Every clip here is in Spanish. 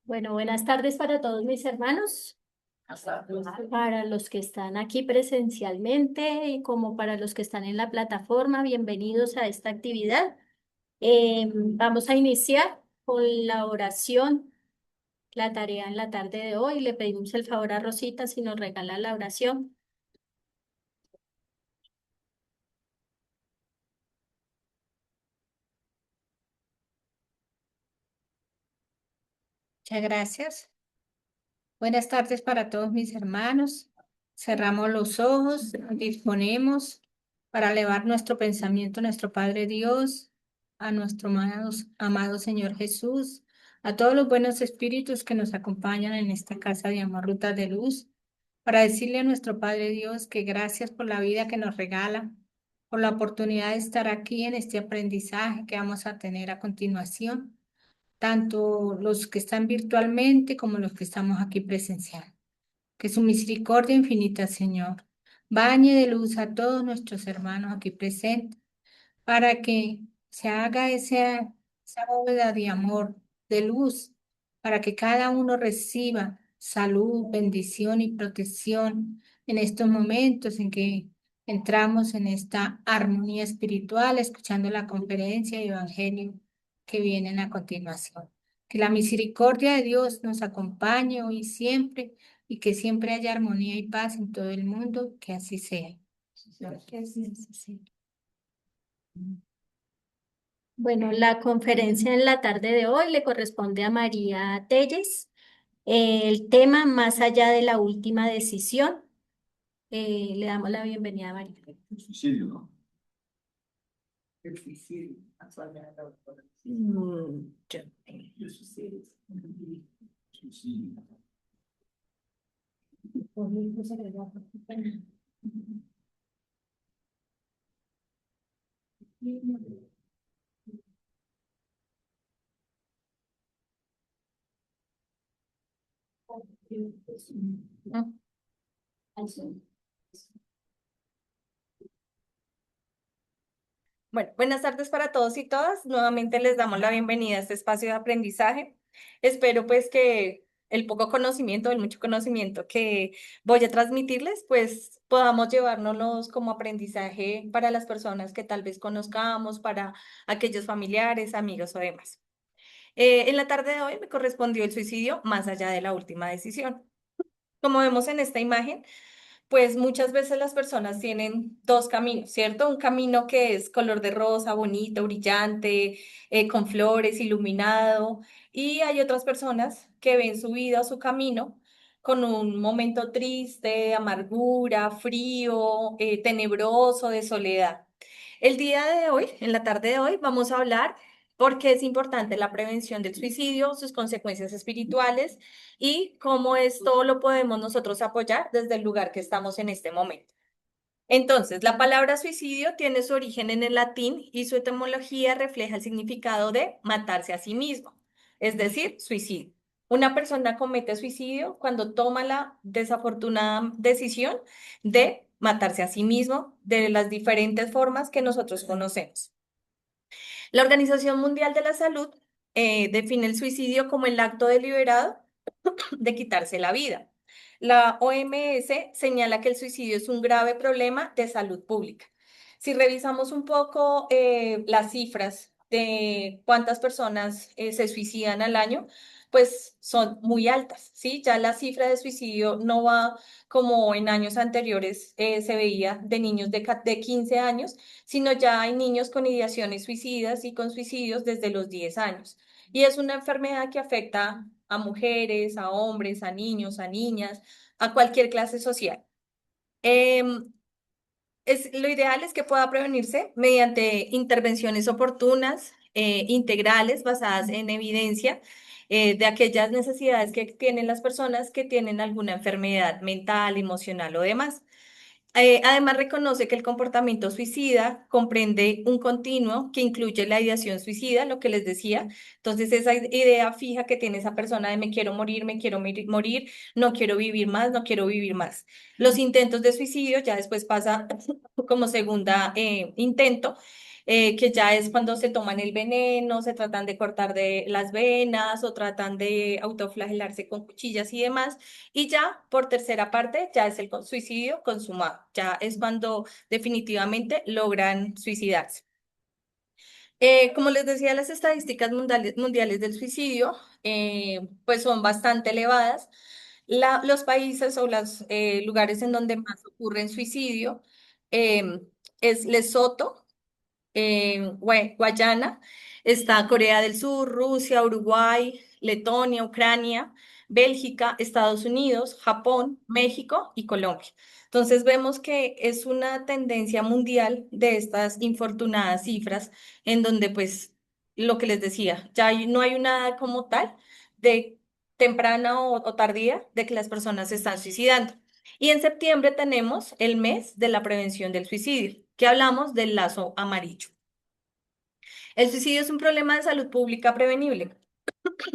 Bueno, buenas tardes para todos mis hermanos, para los que están aquí presencialmente y como para los que están en la plataforma, bienvenidos a esta actividad. Vamos a iniciar con la oración, la tarea en la tarde de hoy. Le pedimos el favor a Rosita si nos regala la oración. Muchas gracias. Buenas tardes para todos mis hermanos. Cerramos los ojos, nos disponemos para elevar nuestro pensamiento a nuestro Padre Dios, a nuestro amado Señor Jesús, a todos los buenos espíritus que nos acompañan en esta casa de amor, Rutas de Luz, para decirle a nuestro Padre Dios que gracias por la vida que nos regala, por la oportunidad de estar aquí en este aprendizaje que vamos a tener a continuación, tanto los que están virtualmente como los que estamos aquí presencial. Que su misericordia infinita, Señor, bañe de luz a todos nuestros hermanos aquí presentes, para que se haga esa bóveda de amor, de luz, para que cada uno reciba salud, bendición y protección en estos momentos en que entramos en esta armonía espiritual, escuchando la conferencia y evangelio que vienen a continuación. Que la misericordia de Dios nos acompañe hoy y siempre, y que siempre haya armonía y paz en todo el mundo, que así sea. Que así sea. Bueno, la conferencia en la tarde de hoy le corresponde a María Telles. El tema más allá de la última decisión. Le damos la bienvenida a María. El suicidio, ¿no? El suicidio, actualmente. Yo- El suicidio. Suicidio. Ah, Bueno, buenas tardes para todos y todas. Nuevamente les damos la bienvenida a este espacio de aprendizaje. Espero pues que el poco conocimiento, el mucho conocimiento que voy a transmitirles, pues podamos llevárnoslos como aprendizaje para las personas que tal vez conozcamos, para aquellos familiares, amigos o demás. En la tarde de hoy me correspondió el suicidio más allá de la última decisión. Como vemos en esta imagen, pues muchas veces las personas tienen dos caminos, ¿cierto? Un camino que es color de rosa, bonito, brillante, con flores, iluminado, y hay otras personas que ven su vida o su camino con un momento triste, de amargura, frío, tenebroso, de soledad. El día de hoy, en la tarde de hoy, vamos a hablar por qué es importante la prevención del suicidio, sus consecuencias espirituales y cómo esto lo podemos nosotros apoyar desde el lugar que estamos en este momento. Entonces, la palabra suicidio tiene su origen en el latín y su etimología refleja el significado de matarse a sí mismo, es decir, suicidio. Una persona comete suicidio cuando toma la desafortunada decisión de matarse a sí mismo de las diferentes formas que nosotros conocemos. La Organización Mundial de la Salud define el suicidio como el acto deliberado de quitarse la vida. La OMS señala que el suicidio es un grave problema de salud pública. Si revisamos un poco las cifras de cuántas personas se suicidan al año, pues son muy altas, ¿sí? Ya la cifra de suicidio no va como en años anteriores se veía de niños de 15 años, sino ya hay niños con ideaciones suicidas y con suicidios desde los 10 años. Y es una enfermedad que afecta a mujeres, a hombres, a niños, a niñas, a cualquier clase social. Lo ideal es que pueda prevenirse mediante intervenciones oportunas, integrales, basadas en evidencia de aquellas necesidades que tienen las personas que tienen alguna enfermedad mental, emocional o demás. Además, reconoce que el comportamiento suicida comprende un continuo que incluye la ideación suicida, lo que les decía. Entonces, esa idea fija que tiene esa persona de me quiero morir, no quiero vivir más, no quiero vivir más. Los intentos de suicidio ya después pasa como segunda intento, que ya es cuando se toman el veneno, se tratan de cortar de las venas o tratan de autoflagelarse con cuchillas y demás. Y ya por tercera parte, ya es el suicidio consumado, ya es cuando definitivamente logran suicidarse. Como les decía, las estadísticas mundiales del suicidio pues son bastante elevadas. Los países o los lugares en donde más ocurre el suicidio eh, es Lesoto, Guayana, está Corea del Sur, Rusia, Uruguay, Letonia, Ucrania, Bélgica, Estados Unidos, Japón, México y Colombia. Entonces vemos que es una tendencia mundial de estas infortunadas cifras en donde pues lo que les decía, no hay una como tal de temprana o tardía de que las personas se están suicidando. Y en septiembre tenemos el mes de la prevención del suicidio, que hablamos del lazo amarillo. El suicidio es un problema de salud pública prevenible.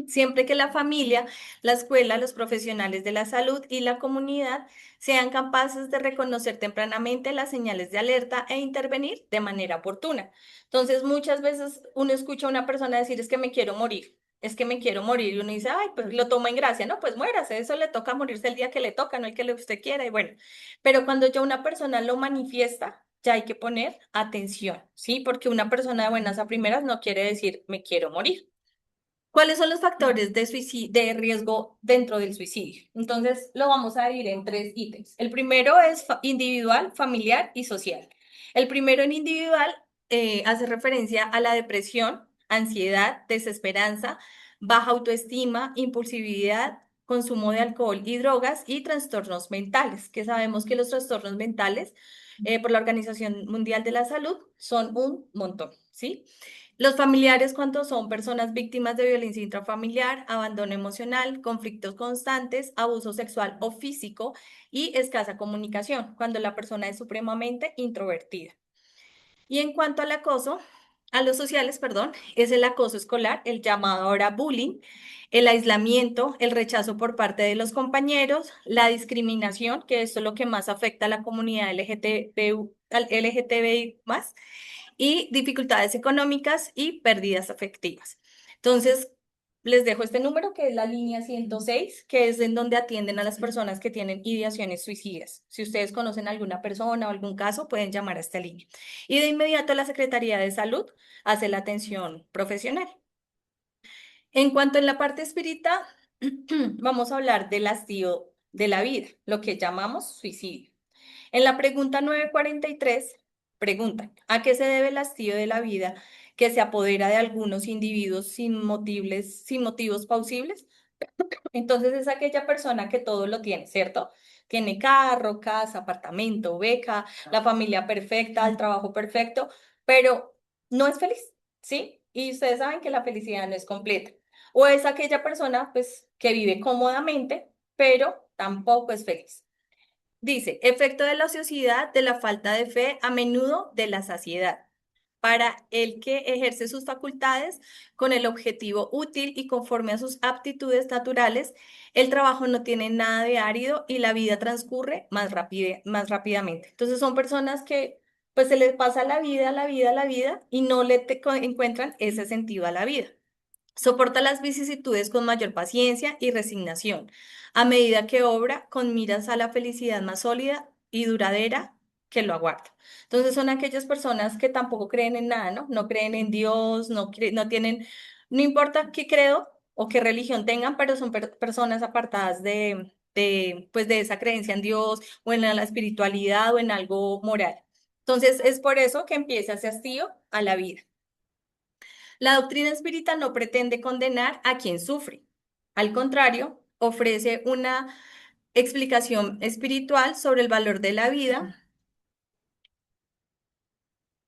Siempre que la familia, la escuela, los profesionales de la salud y la comunidad sean capaces de reconocer tempranamente las señales de alerta e intervenir de manera oportuna. Entonces, muchas veces uno escucha a una persona decir, es que me quiero morir, es que me quiero morir, y uno dice, ay, pues lo toma en gracia, no, pues muérase, eso le toca morirse el día que le toca, no el que usted quiera, y bueno, pero cuando ya una persona lo manifiesta, ya hay que poner atención, ¿sí? Porque una persona de buenas a primeras no quiere decir, me quiero morir. ¿Cuáles son los factores de riesgo dentro del suicidio? Entonces, lo vamos a dividir en tres ítems. El primero es individual, familiar y social. El primero en individual hace referencia a la depresión, ansiedad, desesperanza, baja autoestima, impulsividad, consumo de alcohol y drogas y trastornos mentales, que sabemos que los trastornos mentales por la Organización Mundial de la Salud son un montón, ¿sí? Los familiares, cuando son personas víctimas de violencia intrafamiliar, abandono emocional, conflictos constantes, abuso sexual o físico y escasa comunicación, cuando la persona es supremamente introvertida. Y en cuanto al acoso, a los sociales, perdón, es el acoso escolar, el llamado ahora bullying, el aislamiento, el rechazo por parte de los compañeros, la discriminación, que esto es lo que más afecta a la comunidad LGTBI+, y dificultades económicas y pérdidas afectivas. Entonces, les dejo este número que es la línea 106, que es en donde atienden a las personas que tienen ideaciones suicidas. Si ustedes conocen a alguna persona o algún caso, pueden llamar a esta línea. Y de inmediato la Secretaría de Salud hace la atención profesional. En cuanto en la parte espírita, vamos a hablar del hastío de la vida, lo que llamamos suicidio. En la pregunta 943, preguntan, ¿a qué se debe el hastío de la vida que se apodera de algunos individuos sin motivos plausibles? Entonces es aquella persona que todo lo tiene, ¿cierto? Tiene carro, casa, apartamento, beca, la familia perfecta, el trabajo perfecto, pero no es feliz, ¿sí? Y ustedes saben que la felicidad no es completa. O es aquella persona, pues, que vive cómodamente, pero tampoco es feliz. Dice, efecto de la ociosidad, de la falta de fe, a menudo de la saciedad. Para el que ejerce sus facultades con el objetivo útil y conforme a sus aptitudes naturales, el trabajo no tiene nada de árido y la vida transcurre más rápidamente. Entonces son personas que pues se les pasa la vida y no encuentran ese sentido a la vida. Soporta las vicisitudes con mayor paciencia y resignación, a medida que obra con miras a la felicidad más sólida y duradera que lo aguarda. Entonces son aquellas personas que tampoco creen en nada, ¿no? No creen en Dios, no tienen, no importa qué credo o qué religión tengan, pero son personas apartadas pues de esa creencia en Dios o en la espiritualidad o en algo moral. Entonces es por eso que empieza ese hastío a la vida. La doctrina espírita no pretende condenar a quien sufre. Al contrario, ofrece una explicación espiritual sobre el valor de la vida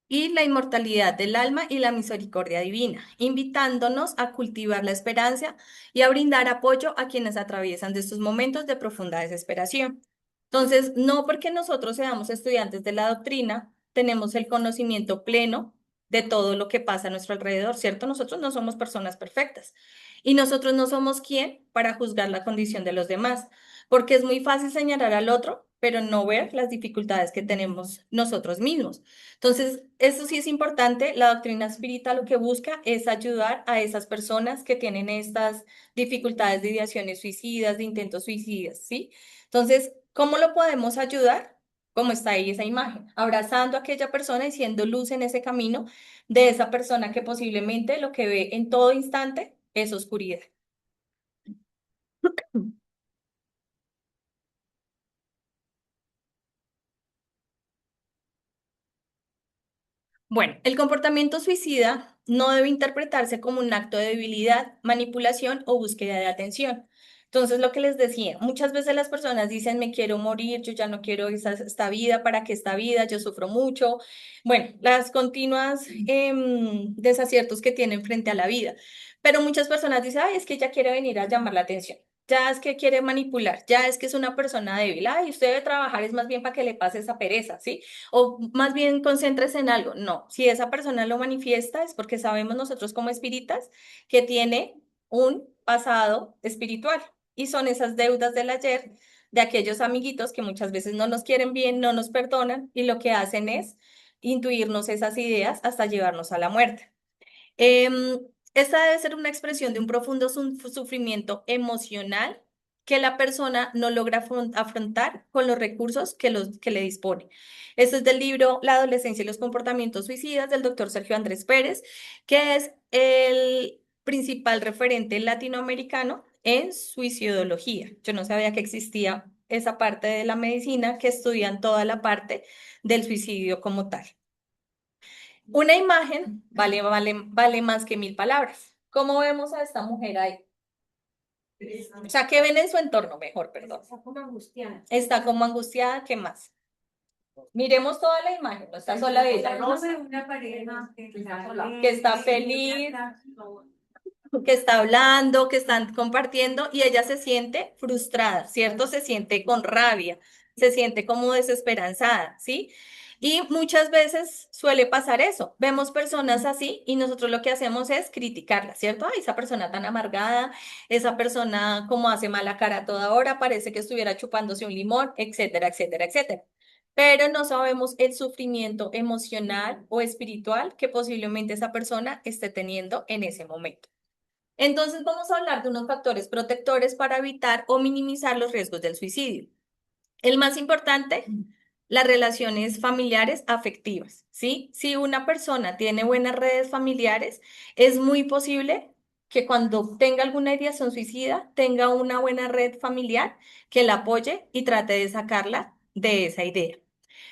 y la inmortalidad del alma y la misericordia divina, invitándonos a cultivar la esperanza y a brindar apoyo a quienes atraviesan de estos momentos de profunda desesperación. Entonces, no porque nosotros seamos estudiantes de la doctrina, tenemos el conocimiento pleno de todo lo que pasa a nuestro alrededor, ¿cierto? Nosotros no somos personas perfectas y nosotros no somos quien para juzgar la condición de los demás, porque es muy fácil señalar al otro, pero no ver las dificultades que tenemos nosotros mismos. Entonces, eso sí es importante. La doctrina espírita lo que busca es ayudar a esas personas que tienen estas dificultades de ideaciones suicidas, de intentos suicidas, ¿sí? Entonces, ¿cómo lo podemos ayudar? Como está ahí esa imagen, abrazando a aquella persona y siendo luz en ese camino de esa persona que posiblemente lo que ve en todo instante es oscuridad. Bueno, el comportamiento suicida no debe interpretarse como un acto de debilidad, manipulación o búsqueda de atención. Entonces, lo que les decía, muchas veces las personas dicen, me quiero morir, yo ya no quiero esta vida, ¿para qué esta vida? Yo sufro mucho. Bueno, las continuas desaciertos que tienen frente a la vida. Pero muchas personas dicen, ay, es que ella quiere venir a llamar la atención. Ya es que quiere manipular, ya es que es una persona débil. Ay, usted debe trabajar, es más bien para que le pase esa pereza, ¿sí? O más bien concéntrese en algo. No, si esa persona lo manifiesta es porque sabemos nosotros como espíritas que tiene un pasado espiritual y son esas deudas del ayer de aquellos amiguitos que muchas veces no nos quieren bien, no nos perdonan y lo que hacen es intuirnos esas ideas hasta llevarnos a la muerte. Esta debe ser una expresión de un profundo sufrimiento emocional que la persona no logra afrontar con los recursos que le dispone. Esto es del libro La adolescencia y los comportamientos suicidas del doctor Sergio Andrés Pérez, que es el principal referente latinoamericano en suicidología. Yo no sabía que existía esa parte de la medicina que estudian toda la parte del suicidio como tal. Una imagen vale más que 1000 palabras. ¿Cómo vemos a esta mujer ahí? O sea, ¿qué ven en su entorno? Mejor, perdón. Está como angustiada. Está como angustiada, ¿qué más? Miremos toda la imagen, no está sola ella, ¿no? Una pareja Que está feliz, que está hablando, que están compartiendo y ella se siente frustrada, ¿cierto? Se siente con rabia, se siente como desesperanzada, ¿sí? Y muchas veces suele pasar eso. Vemos personas así y nosotros lo que hacemos es criticarla, ¿cierto? Ay, esa persona tan amargada, esa persona como hace mala cara a toda hora, parece que estuviera chupándose un limón, etcétera, etcétera, etcétera. pero no sabemos el sufrimiento emocional o espiritual que posiblemente esa persona esté teniendo en ese momento. Entonces vamos a hablar de unos factores protectores para evitar o minimizar los riesgos del suicidio. El más importante, las relaciones familiares afectivas, ¿sí? Si una persona tiene buenas redes familiares, es muy posible que cuando tenga alguna ideación suicida, tenga una buena red familiar que la apoye y trate de sacarla de esa idea.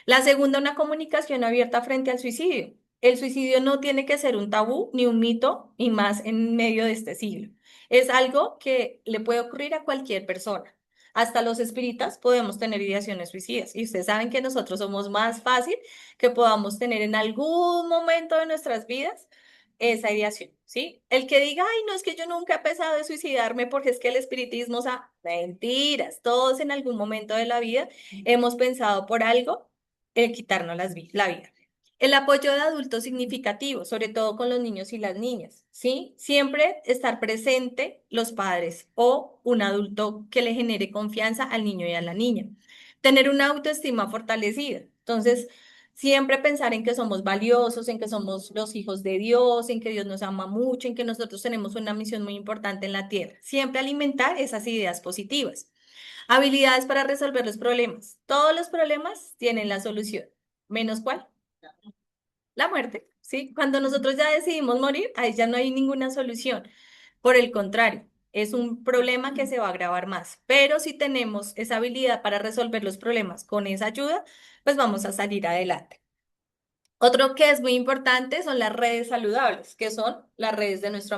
La segunda, una comunicación abierta frente al suicidio. El suicidio no tiene que ser un tabú ni un mito, y más en medio de este siglo. Es algo que le puede ocurrir a cualquier persona. Hasta los espíritas podemos tener ideaciones suicidas. Y ustedes saben que nosotros somos más fácil que podamos tener en algún momento de nuestras vidas esa ideación, ¿sí? El que diga, ay, no, es que yo nunca he pensado de suicidarme porque es que el espiritismo, o sea, mentiras. Todos en algún momento de la vida hemos pensado por algo quitarnos la vida. El apoyo de adultos significativo, sobre todo con los niños y las niñas, ¿sí? Siempre estar presente los padres o un adulto que le genere confianza al niño y a la niña. Tener una autoestima fortalecida. Entonces, siempre pensar en que somos valiosos, en que somos los hijos de Dios, en que Dios nos ama mucho, en que nosotros tenemos una misión muy importante en la tierra. Siempre alimentar esas ideas positivas. Habilidades para resolver los problemas. Todos los problemas tienen la solución. ¿Menos cuál? La muerte, ¿sí? Cuando nosotros ya decidimos morir, ahí ya no hay ninguna solución. Por el contrario, es un problema que se va a agravar más. Pero si tenemos esa habilidad para resolver los problemas con esa ayuda, pues vamos a salir adelante. Otro que es muy importante son las redes saludables, que son las redes de nuestro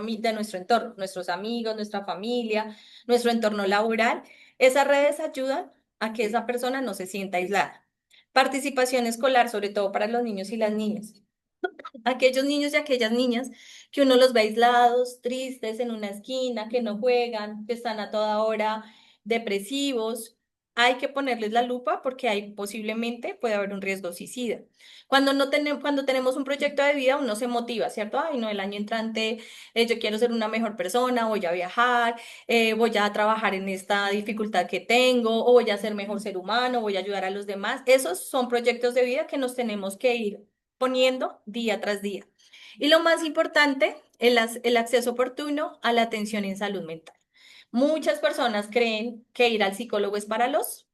entorno, nuestros amigos, nuestra familia, nuestro entorno laboral. Esas redes ayudan a que esa persona no se sienta aislada. Participación escolar, sobre todo para los niños y las niñas. Aquellos niños y aquellas niñas que uno los ve aislados, tristes en una esquina, que no juegan, que están a toda hora depresivos, hay que ponerles la lupa porque hay posiblemente puede haber un riesgo suicida. Cuando tenemos un proyecto de vida, uno se motiva, ¿cierto? Ay, no, el año entrante yo quiero ser una mejor persona, voy a viajar, voy a trabajar en esta dificultad que tengo, o voy a ser mejor ser humano, voy a ayudar a los demás. Esos son proyectos de vida que nos tenemos que ir poniendo día tras día. Y lo más importante, el acceso oportuno a la atención en salud mental. Muchas personas creen que ir al psicólogo es para los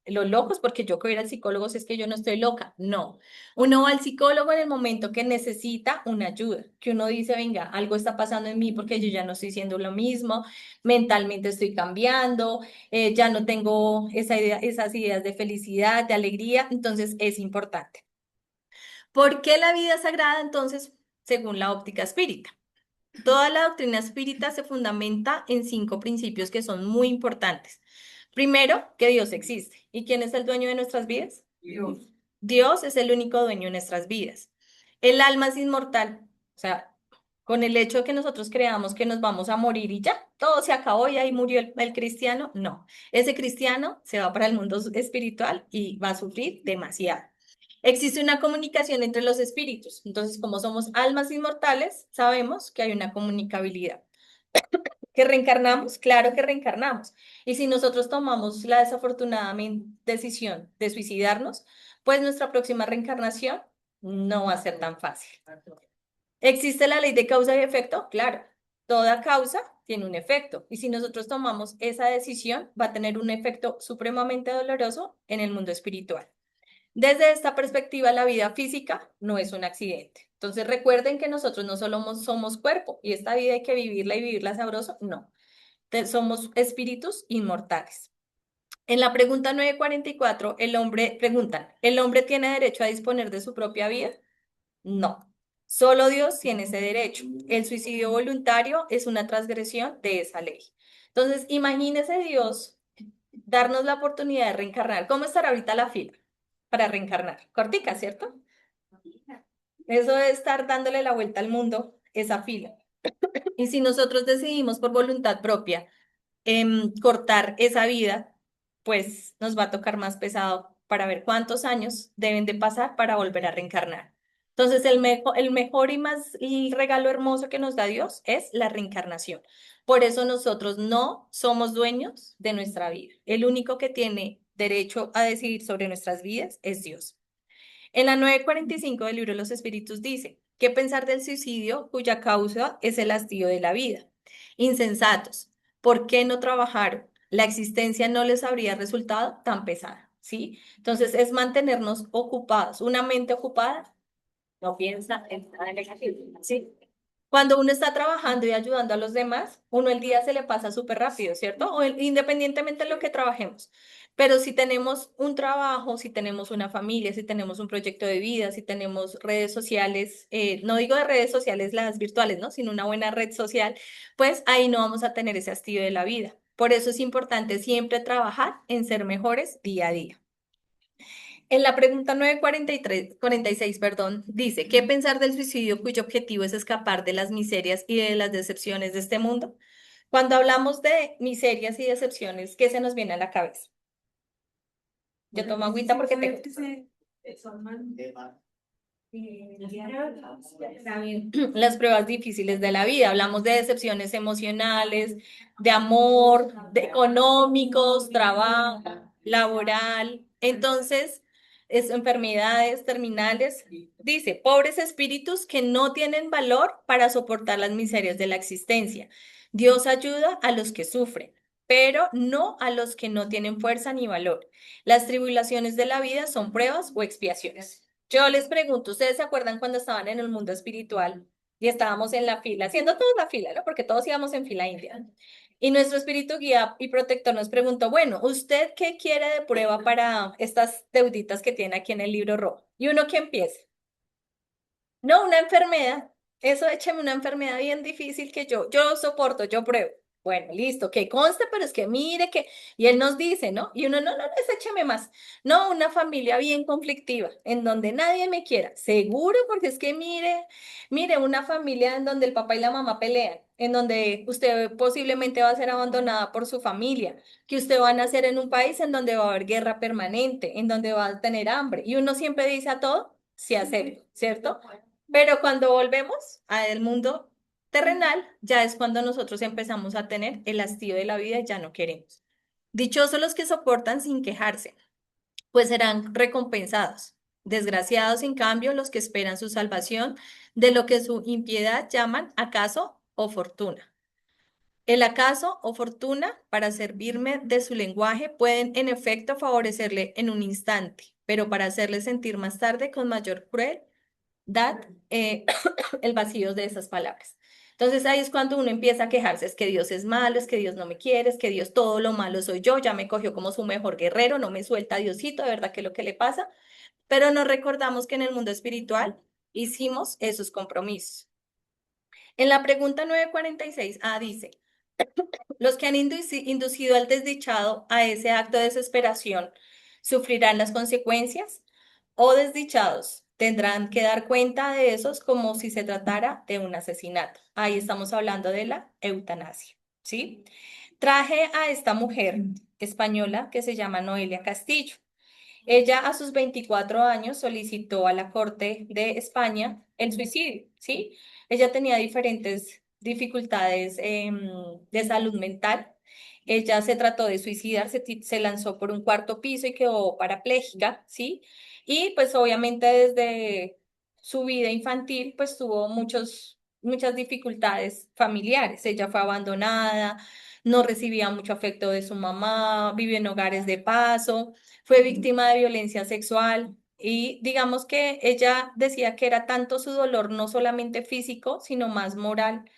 locos, porque yo quiero ir al psicólogo si es que yo no estoy loca. No, uno va al psicólogo en el momento que necesita una ayuda, que uno dice, venga, algo está pasando en mí porque yo ya no estoy siendo lo mismo, mentalmente estoy cambiando, ya no tengo esas ideas de felicidad, de alegría, entonces es importante. ¿Por qué la vida es sagrada entonces, según la óptica espírita? Toda la doctrina espírita se fundamenta en 5 principios que son muy importantes. Primero, que Dios existe. ¿Y quién es el dueño de nuestras vidas? Dios. Dios es el único dueño de nuestras vidas. El alma es inmortal. O sea, con el hecho de que nosotros creamos que nos vamos a morir y ya, todo se acabó y ahí murió el cristiano, no. Ese cristiano se va para el mundo espiritual y va a sufrir demasiado. Existe una comunicación entre los espíritus. Entonces, como somos almas inmortales, sabemos que hay una comunicabilidad. ¿Que reencarnamos? Claro que reencarnamos. Y si nosotros tomamos la desafortunada decisión de suicidarnos, pues nuestra próxima reencarnación no va a ser tan fácil. ¿Existe la ley de causa y efecto? Claro. Toda causa tiene un efecto. Y si nosotros tomamos esa decisión, va a tener un efecto supremamente doloroso en el mundo espiritual. Desde esta perspectiva, la vida física no es un accidente. Entonces recuerden que nosotros no solo somos cuerpo y esta vida hay que vivirla y vivirla sabroso, no. Somos espíritus inmortales. En la pregunta 944, ¿el hombre tiene derecho a disponer de su propia vida? No. Solo Dios tiene ese derecho. El suicidio voluntario es una transgresión de esa ley. Entonces, imagínese Dios darnos la oportunidad de reencarnar. ¿Cómo estará ahorita la fila para reencarnar? Cortica, ¿cierto? Eso de estar dándole la vuelta al mundo, esa fila. Y si nosotros decidimos por voluntad propia cortar esa vida, pues nos va a tocar más pesado para ver cuántos años deben de pasar para volver a reencarnar. Entonces, el mejor y más el regalo hermoso que nos da Dios es la reencarnación. Por eso nosotros no somos dueños de nuestra vida. El único que tiene derecho a decidir sobre nuestras vidas es Dios. En la 9:45 del libro de los Espíritus dice, ¿qué pensar del suicidio cuya causa es el hastío de la vida? Insensatos, ¿por qué no trabajaron? La existencia no les habría resultado tan pesada, ¿sí? Entonces es mantenernos ocupados. Una mente ocupada no piensa en nada negativo, ¿sí? Cuando uno está trabajando y ayudando a los demás, uno el día se le pasa súper rápido, ¿cierto? Independientemente de lo que trabajemos. Pero si tenemos un trabajo, si tenemos una familia, si tenemos un proyecto de vida, si tenemos redes sociales, no digo de redes sociales las virtuales, ¿no? Sino una buena red social, pues ahí no vamos a tener ese hastío de la vida. Por eso es importante siempre trabajar en ser mejores día a día. En la pregunta 943, 46, perdón, dice, ¿qué pensar del suicidio cuyo objetivo es escapar de las miserias y de las decepciones de este mundo? Cuando hablamos de miserias y decepciones, ¿qué se nos viene a la cabeza? Yo tomo agüita porque tengo... Las pruebas difíciles de la vida. Hablamos de decepciones emocionales, de amor, de económicos, trabajo, laboral. Entonces, es enfermedades terminales. Dice, pobres espíritus que no tienen valor para soportar las miserias de la existencia. Dios ayuda a los que sufren, pero no a los que no tienen fuerza ni valor. Las tribulaciones de la vida son pruebas o expiaciones. Yo les pregunto, ¿ustedes se acuerdan cuando estaban en el mundo espiritual y estábamos en la fila, haciendo toda la fila, ¿no? Porque todos íbamos en fila india. Y nuestro espíritu guía y protector nos preguntó, bueno, ¿usted qué quiere de prueba para estas deuditas que tiene aquí en el libro rojo? Y uno que empiece. No, una enfermedad. Eso écheme una enfermedad bien difícil que yo soporto, yo pruebo. Bueno, listo, que conste, pero es que mire que, y él nos dice, ¿no? Y uno, no, no, es écheme más. No, una familia bien conflictiva, en donde nadie me quiera. Seguro, porque es que mire, una familia en donde el papá y la mamá pelean, en donde usted posiblemente va a ser abandonada por su familia, que usted va a nacer en un país en donde va a haber guerra permanente, en donde va a tener hambre. Y uno siempre dice a todo, sí hacerlo, ¿cierto? Pero cuando volvemos al mundo terrenal, ya es cuando nosotros empezamos a tener el hastío de la vida y ya no queremos. Dichosos los que soportan sin quejarse, pues serán recompensados. Desgraciados, en cambio, los que esperan su salvación de lo que su impiedad llaman acaso o fortuna. El acaso o fortuna, para servirme de su lenguaje, pueden en efecto favorecerle en un instante, pero para hacerle sentir más tarde con mayor crueldad el vacío de esas palabras. Entonces ahí es cuando uno empieza a quejarse, es que Dios es malo, es que Dios no me quiere, es que Dios todo lo malo soy yo, ya me cogió como su mejor guerrero, no me suelta Diosito, de verdad que es lo que le pasa, pero nos recordamos que en el mundo espiritual hicimos esos compromisos. En la pregunta 946, dice, los que han inducido al desdichado a ese acto de desesperación, ¿sufrirán las consecuencias? ¿O desdichados tendrán que dar cuenta de esos como si se tratara de un asesinato? Ahí estamos hablando de la eutanasia, ¿sí? Traje a esta mujer española que se llama Noelia Castillo. Ella a sus 24 años solicitó a la Corte de España el suicidio, ¿sí? Ella tenía diferentes dificultades de salud mental. Ella se trató de suicidar, se lanzó por un cuarto piso y quedó parapléjica, ¿sí? Y pues obviamente desde su vida infantil pues tuvo muchas dificultades familiares. Ella fue abandonada, no recibía mucho afecto de su mamá, vivió en hogares de paso, fue víctima de violencia sexual y digamos que ella decía que era tanto su dolor, no solamente físico, sino más moral,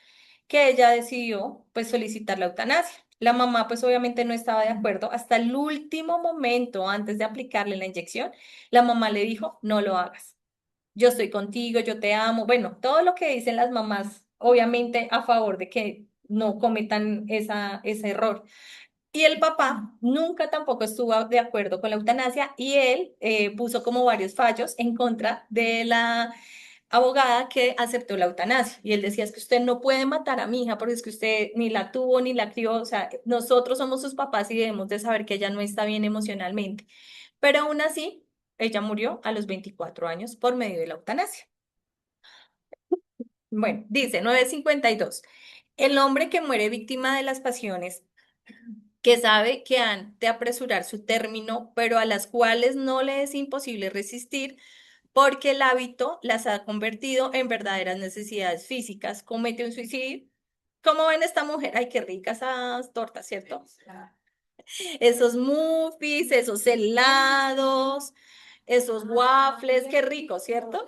que ella decidió pues solicitar la eutanasia. La mamá pues obviamente no estaba de acuerdo. Hasta el último momento antes de aplicarle la inyección, la mamá le dijo, no lo hagas. Yo estoy contigo, yo te amo. Bueno, todo lo que dicen las mamás, obviamente a favor de que no cometan ese error. Y el papá nunca tampoco estuvo de acuerdo con la eutanasia y él puso como varios fallos en contra de la abogada que aceptó la eutanasia. Y él decía, es que usted no puede matar a mi hija porque es que usted ni la tuvo ni la crió, o sea, nosotros somos sus papás y debemos de saber que ella no está bien emocionalmente. Pero aún así, ella murió a los 24 años por medio de la eutanasia. Bueno, dice 952. El hombre que muere víctima de las pasiones que sabe que han de apresurar su término, pero a las cuales no le es imposible resistir porque el hábito las ha convertido en verdaderas necesidades físicas. Comete un suicidio. ¿Cómo ven esta mujer? Ay, qué ricas esas tortas, ¿cierto? Esos muffins, esos helados, esos waffles, qué rico, ¿cierto?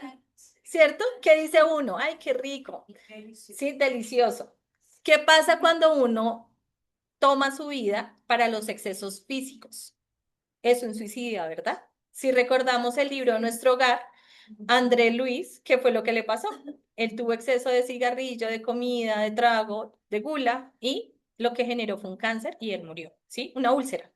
¿Cierto? ¿Qué dice uno? Ay, qué rico. Sí, delicioso. ¿Qué pasa cuando uno toma su vida para los excesos físicos? Es un suicidio, ¿verdad? Si recordamos el libro Nuestro Hogar, André Luis, ¿qué fue lo que le pasó? Él tuvo exceso de cigarrillo, de comida, de trago, de gula y lo que generó fue un cáncer y él murió, ¿sí? Una úlcera.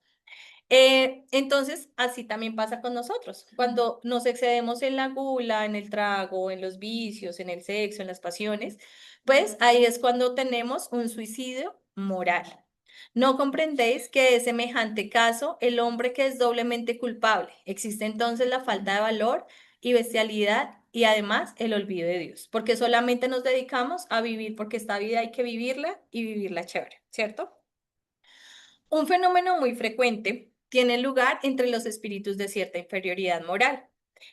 Entonces, así también pasa con nosotros. Cuando nos excedemos en la gula, en el trago, en los vicios, en el sexo, en las pasiones, pues ahí es cuando tenemos un suicidio moral. ¿No comprendéis que de semejante caso el hombre que es doblemente culpable? Existe entonces la falta de valor y bestialidad y además el olvido de Dios, porque solamente nos dedicamos a vivir porque esta vida hay que vivirla y vivirla chévere, ¿cierto? Un fenómeno muy frecuente tiene lugar entre los espíritus de cierta inferioridad moral,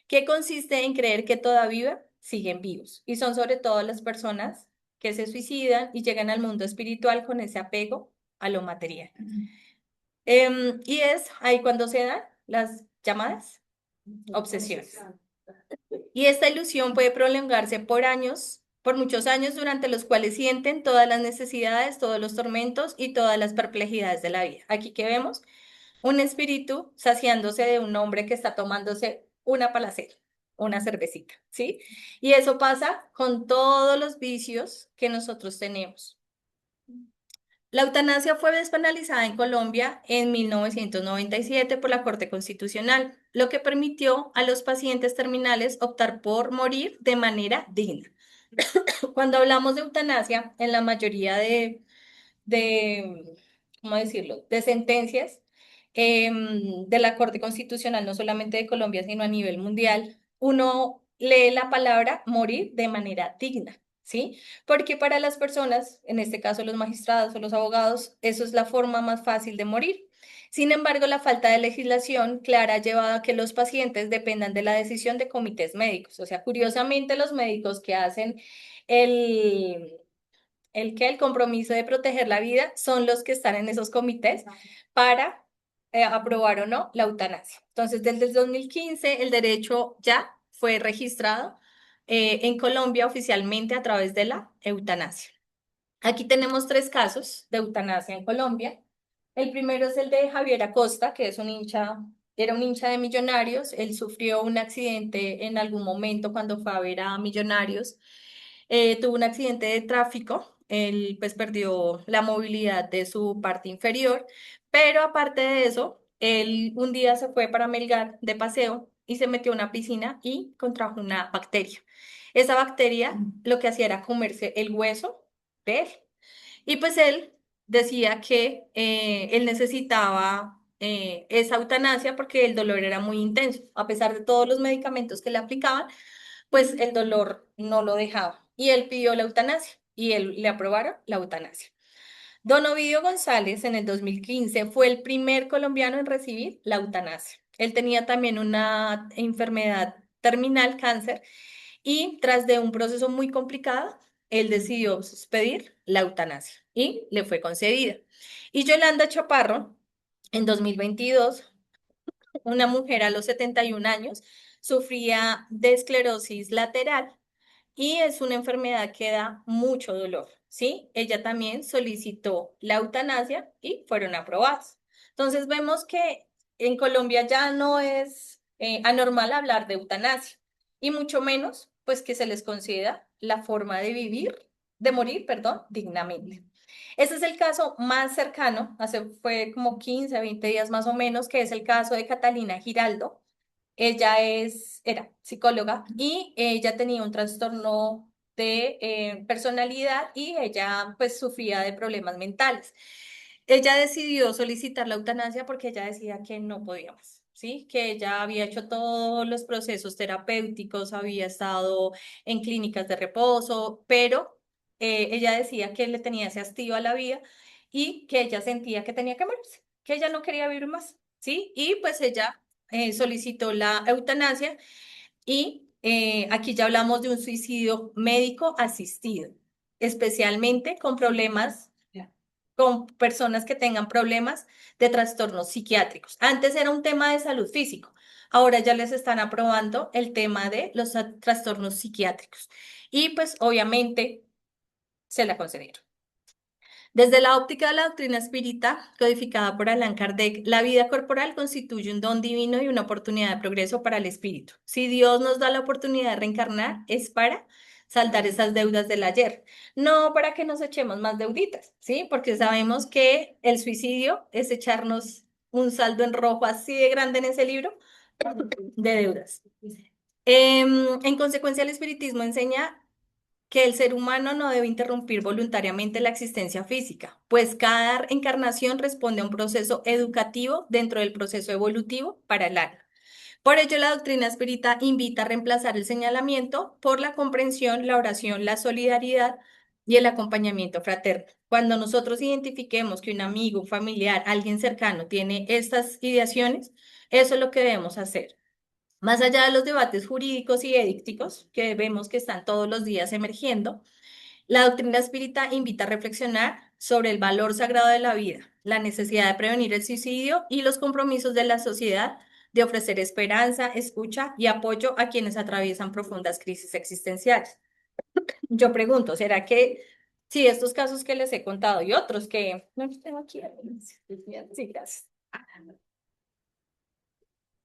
que consiste en creer que todavía siguen vivos, y son sobre todo las personas que se suicidan y llegan al mundo espiritual con ese apego a lo material. Y es ahí cuando se dan las llamadas obsesiones. Y esta ilusión puede prolongarse por años, por muchos años, durante los cuales sienten todas las necesidades, todos los tormentos y todas las perplejidades de la vida. Aquí que vemos un espíritu saciándose de un hombre que está tomándose una palacera, una cervecita, ¿sí? Y eso pasa con todos los vicios que nosotros tenemos. La eutanasia fue despenalizada en Colombia en 1997 por la Corte Constitucional, lo que permitió a los pacientes terminales optar por morir de manera digna. Cuando hablamos de eutanasia, en la mayoría de ¿cómo decirlo?, de sentencias de la Corte Constitucional, no solamente de Colombia, sino a nivel mundial, uno lee la palabra morir de manera digna, ¿sí? Porque para las personas, en este caso los magistrados o los abogados, eso es la forma más fácil de morir. Sin embargo, la falta de legislación clara ha llevado a que los pacientes dependan de la decisión de comités médicos. O sea, curiosamente, los médicos que hacen el el compromiso de proteger la vida son los que están en esos comités para aprobar o no la eutanasia. Entonces, desde el 2015, el derecho ya fue registrado en Colombia oficialmente a través de la eutanasia. Aquí tenemos 3 casos de eutanasia en Colombia. El primero es el de Javier Acosta, que es era un hincha de Millonarios. Él sufrió un accidente en algún momento cuando fue a ver a Millonarios. Tuvo un accidente de tráfico, él pues perdió la movilidad de su parte inferior, pero aparte de eso, él un día se fue para Melgar de paseo y se metió a una piscina y contrajo una bacteria. Esa bacteria lo que hacía era comerse el hueso de él. Y pues él decía que él necesitaba esa eutanasia porque el dolor era muy intenso. A pesar de todos los medicamentos que le aplicaban, pues el dolor no lo dejaba. Y él pidió la eutanasia y él le aprobaron la eutanasia. Don Ovidio González en el 2015 fue el primer colombiano en recibir la eutanasia. Él tenía también una enfermedad terminal, cáncer, y tras de un proceso muy complicado, él decidió pedir la eutanasia y le fue concedida. Y Yolanda Chaparro, en 2022, una mujer a los 71 años, sufría de esclerosis lateral y es una enfermedad que da mucho dolor, ¿sí? Ella también solicitó la eutanasia y fueron aprobadas. Entonces vemos que en Colombia ya no es anormal hablar de eutanasia y mucho menos pues que se les conceda la forma de vivir, de morir, perdón, dignamente. Ese es el caso más cercano, fue como 15, 20 días más o menos, que es el caso de Catalina Giraldo. Ella era psicóloga y ella tenía un trastorno de personalidad y ella pues sufría de problemas mentales. Ella decidió solicitar la eutanasia porque ella decía que no podía más, ¿sí? Que ella había hecho todos los procesos terapéuticos, había estado en clínicas de reposo, pero ella decía que le tenía ese hastío a la vida y que ella sentía que tenía que morirse, que ella no quería vivir más, ¿sí? Y pues ella solicitó la eutanasia y aquí ya hablamos de un suicidio médico asistido, especialmente con problemas, con personas que tengan problemas de trastornos psiquiátricos. Antes era un tema de salud físico, ahora ya les están aprobando el tema de los trastornos psiquiátricos. Y pues obviamente se la concedieron. Desde la óptica de la doctrina espírita, codificada por Allan Kardec, la vida corporal constituye un don divino y una oportunidad de progreso para el espíritu. Si Dios nos da la oportunidad de reencarnar, es para saldar esas deudas del ayer, no para que nos echemos más deuditas, ¿sí? Porque sabemos que el suicidio es echarnos un saldo en rojo así de grande en ese libro de deudas. En consecuencia, el espiritismo enseña que el ser humano no debe interrumpir voluntariamente la existencia física, pues cada encarnación responde a un proceso educativo dentro del proceso evolutivo para el alma. Por ello, la doctrina espírita invita a reemplazar el señalamiento por la comprensión, la oración, la solidaridad y el acompañamiento fraterno. Cuando nosotros identifiquemos que un amigo, un familiar, alguien cercano tiene estas ideaciones, eso es lo que debemos hacer. Más allá de los debates jurídicos y éticos que vemos que están todos los días emergiendo, la doctrina espírita invita a reflexionar sobre el valor sagrado de la vida, la necesidad de prevenir el suicidio y los compromisos de la sociedad de ofrecer esperanza, escucha y apoyo a quienes atraviesan profundas crisis existenciales. Yo pregunto, ¿será que si estos casos que les he contado y otros que no los tengo aquí? Sí, gracias.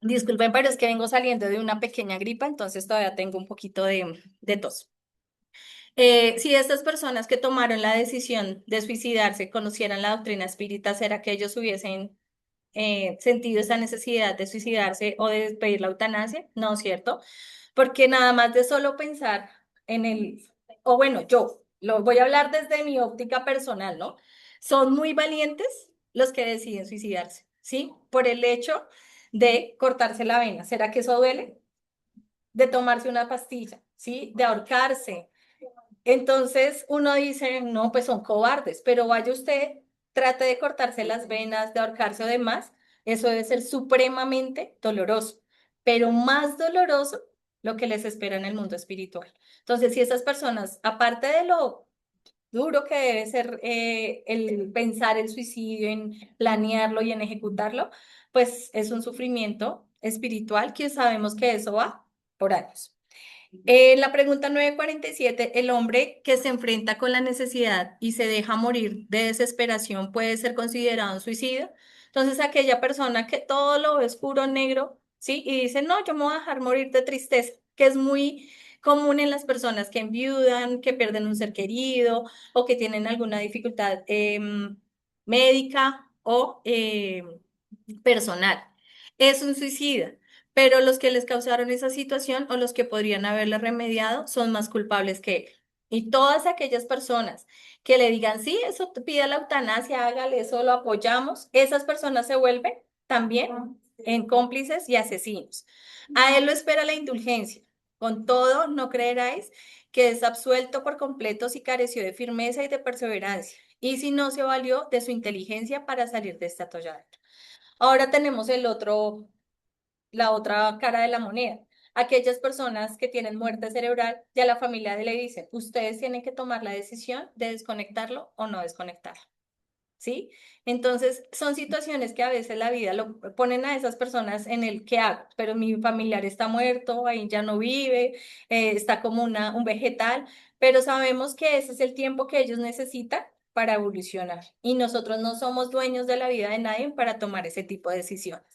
Disculpen, pero es que vengo saliendo de una pequeña gripa, entonces todavía tengo un poquito de tos. Si estas personas que tomaron la decisión de suicidarse conocieran la doctrina espírita, ¿será que ellos hubiesen sentido esa necesidad de suicidarse o de pedir la eutanasia? No, ¿cierto? Porque nada más de solo pensar en o bueno, yo lo voy a hablar desde mi óptica personal, ¿no? Son muy valientes los que deciden suicidarse, ¿sí? Por el hecho de cortarse la vena. ¿Será que eso duele? De tomarse una pastilla, ¿sí? De ahorcarse. Entonces uno dice, no, pues son cobardes, pero vaya usted, trate de cortarse las venas, de ahorcarse o demás, eso debe ser supremamente doloroso, pero más doloroso lo que les espera en el mundo espiritual. Entonces, si esas personas, aparte de lo duro que debe ser el pensar el suicidio, en planearlo y en ejecutarlo, pues es un sufrimiento espiritual que sabemos que eso va por años. La pregunta 947, ¿el hombre que se enfrenta con la necesidad y se deja morir de desesperación puede ser considerado un suicida? Entonces, aquella persona que todo lo ve oscuro, negro, ¿sí? Y dice, no, yo me voy a dejar morir de tristeza, que es muy común en las personas que enviudan, que pierden un ser querido o que tienen alguna dificultad médica o personal. Es un suicida, pero los que les causaron esa situación o los que podrían haberla remediado son más culpables que él. Y todas aquellas personas que le digan, sí, eso pide la eutanasia, hágale, eso lo apoyamos, esas personas se vuelven también en cómplices y asesinos. A él lo espera la indulgencia. Con todo, no creeráis que es absuelto por completo si careció de firmeza y de perseverancia, y si no se valió de su inteligencia para salir de esta atolladero. Ahora tenemos la otra cara de la moneda. Aquellas personas que tienen muerte cerebral, ya la familia le dice, ustedes tienen que tomar la decisión de desconectarlo o no desconectarlo. ¿Sí? Entonces, son situaciones que a veces la vida lo ponen a esas personas en el que hago, pero mi familiar está muerto, ahí ya no vive, está como un vegetal, pero sabemos que ese es el tiempo que ellos necesitan para evolucionar y nosotros no somos dueños de la vida de nadie para tomar ese tipo de decisiones.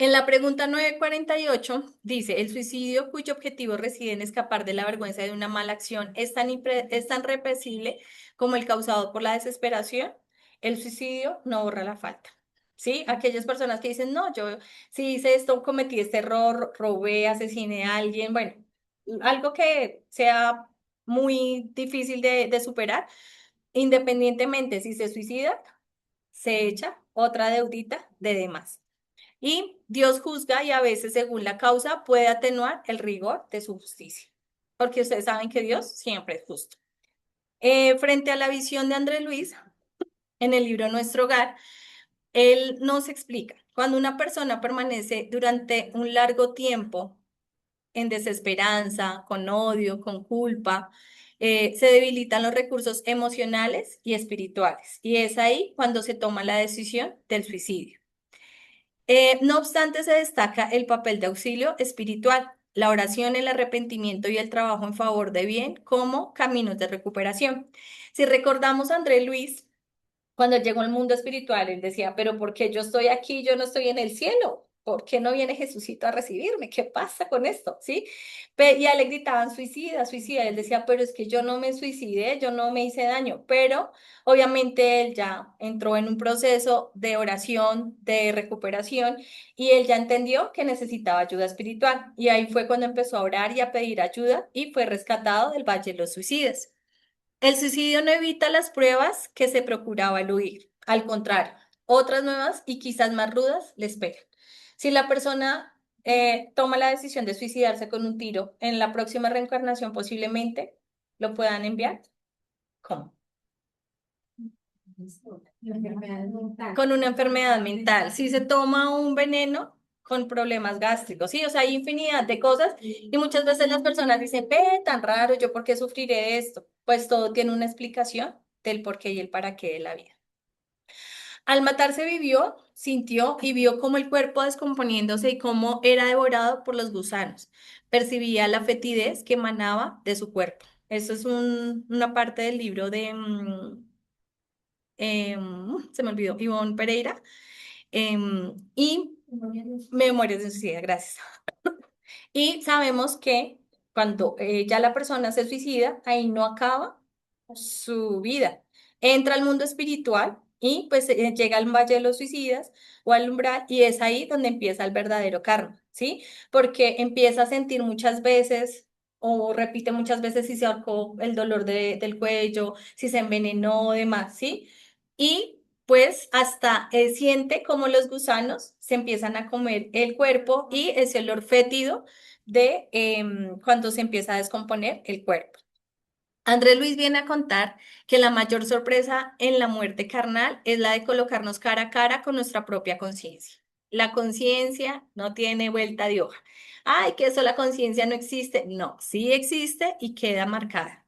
En la pregunta 948 dice, el suicidio cuyo objetivo reside en escapar de la vergüenza de una mala acción es tan represible como el causado por la desesperación. El suicidio no borra la falta. ¿Sí? Aquellas personas que dicen, no, yo si hice esto, cometí este error, robé, asesiné a alguien, bueno, algo que sea muy difícil de superar, independientemente si se suicida, se echa otra deudita de demás. Y Dios juzga y a veces, según la causa, puede atenuar el rigor de su justicia, porque ustedes saben que Dios siempre es justo. Frente a la visión de André Luis, en el libro Nuestro Hogar, él nos explica, cuando una persona permanece durante un largo tiempo en desesperanza, con odio, con culpa, se debilitan los recursos emocionales y espirituales. Y es ahí cuando se toma la decisión del suicidio. No obstante, se destaca el papel de auxilio espiritual, la oración, el arrepentimiento y el trabajo en favor de bien como caminos de recuperación. Si recordamos a André Luis, cuando llegó al mundo espiritual, él decía, pero ¿por qué yo estoy aquí, yo no estoy en el cielo? ¿Por qué no viene Jesucito a recibirme? ¿Qué pasa con esto? ¿Sí? Y a él le gritaban, suicida, suicida. Él decía, pero es que yo no me suicidé, yo no me hice daño. Pero obviamente él ya entró en un proceso de oración, de recuperación, y él ya entendió que necesitaba ayuda espiritual. Y ahí fue cuando empezó a orar y a pedir ayuda y fue rescatado del Valle de los Suicidas. El suicidio no evita las pruebas que se procuraba eludir. Al contrario, otras nuevas y quizás más rudas le esperan. Si la persona toma la decisión de suicidarse con un tiro, en la próxima reencarnación posiblemente lo puedan enviar. ¿Cómo? Con una enfermedad mental. Si se toma un veneno con problemas gástricos, sí, o sea, hay infinidad de cosas y muchas veces las personas dicen, ve, tan raro, ¿yo por qué sufriré de esto? Pues todo tiene una explicación del por qué y el para qué de la vida. Al matarse vivió, sintió y vio cómo el cuerpo descomponiéndose y cómo era devorado por los gusanos. Percibía la fetidez que emanaba de su cuerpo. Eso es una parte del libro de, se me olvidó, Ivonne Pereira, y Memorias de un Suicida, gracias. Y sabemos que cuando ya la persona se suicida, ahí no acaba su vida. Entra al mundo espiritual y pues llega al Valle de los Suicidas o al umbral y es ahí donde empieza el verdadero karma, ¿sí? Porque empieza a sentir muchas veces o repite muchas veces si se ahorcó el dolor del cuello, si se envenenó, demás, ¿sí? Y pues hasta siente como los gusanos se empiezan a comer el cuerpo y ese olor fétido de cuando se empieza a descomponer el cuerpo. Andrés Luis viene a contar que la mayor sorpresa en la muerte carnal es la de colocarnos cara a cara con nuestra propia conciencia. La conciencia no tiene vuelta de hoja. Ay, que eso la conciencia no existe. No, sí existe y queda marcada.